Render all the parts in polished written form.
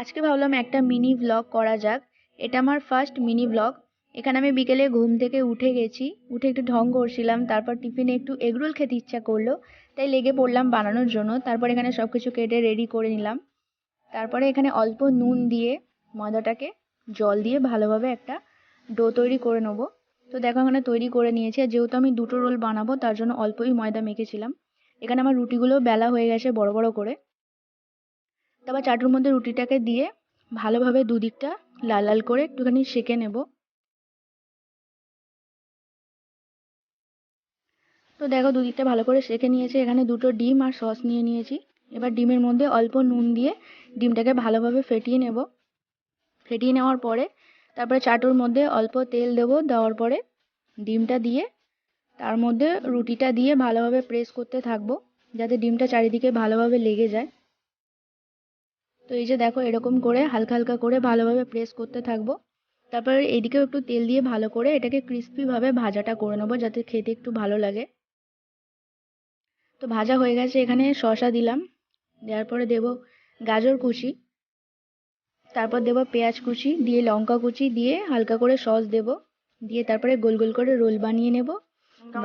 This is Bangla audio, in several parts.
আজকে ভাবলাম একটা মিনি ব্লগ করা যাক। এটা আমার ফার্স্ট মিনি ব্লগ। এখানে আমি বিকেলে ঘুম থেকে উঠে গেছি, উঠে একটু ঢং করছিলাম, তারপর টিফিনে একটু এগরোল খেতে ইচ্ছা করলো, তাই লেগে পড়লাম বানানোর জন্য। তারপর এখানে সবকিছু কেটে রেডি করে নিলাম। তারপরে এখানে অল্প নুন দিয়ে ময়দাটাকে জল দিয়ে ভালোভাবে একটা ডো তৈরি করে নেবো। তো দেখো এখানে তৈরি করে নিয়েছি, আর যেহেতু আমি দুটো রোল বানাবো তার জন্য অল্পই ময়দা মেখেছিলাম। এখানে আমার রুটিগুলো বেলা হয়ে গেছে বড় বড় করে। তারপর চাটুর মধ্যে রুটিটাকে দিয়ে ভালোভাবে দুদিকটা লাল লাল করে একটুখানি সেঁকে নেব। তো দেখো দুদিকটা ভালো করে সেঁকে নিয়েছি। এখানে দুটো ডিম আর সস নিয়ে নিয়েছি। এবার ডিমের মধ্যে অল্প নুন দিয়ে ডিমটাকে ভালোভাবে ফেটিয়ে নেব। ফেটিয়ে নেওয়ার পরে তারপরে চাটুর মধ্যে অল্প তেল দেবো, দেওয়ার পরে ডিমটা দিয়ে তার মধ্যে রুটিটা দিয়ে ভালোভাবে প্রেস করতে থাকবো, যাতে ডিমটা চারিদিকে ভালোভাবে লেগে যায়। তো এই যে দেখো এরকম করে হালকা হালকা করে ভালোভাবে প্রেস করতে থাকবো। তারপর এইদিকেও একটু তেল দিয়ে ভালো করে এটাকে ক্রিস্পি ভাবে ভাজাটা করে নেবো, যাতে খেতে একটু ভালো লাগে। তো ভাজা হয়ে গেছে, এখানে শসা দিলাম, দেওয়ার পরে দেবো গাজর কুচি, তারপর দেবো পেঁয়াজ কুচি, দিয়ে লঙ্কা কুচি দিয়ে হালকা করে সস দেবো, দিয়ে তারপরে গোল গোল করে রোল বানিয়ে নেব।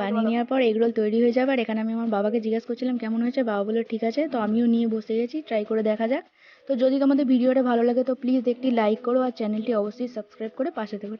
বানিয়ে নেওয়ার পর এগ রোল তৈরি হয়ে যাবে। আর এখানে আমি আমার বাবাকে জিজ্ঞাসা করছিলাম কেমন হয়েছে, বাবা বললো ঠিক আছে। তো আমিও নিয়ে বসে গেছি, ট্রাই করে দেখা যাক। তো যদি তোমাদের ভিডিওটা ভালো লাগে তো প্লিজ একটি লাইক করো, আর চ্যানেলটি অবশ্যই সাবস্ক্রাইব করে পাশে থেকো।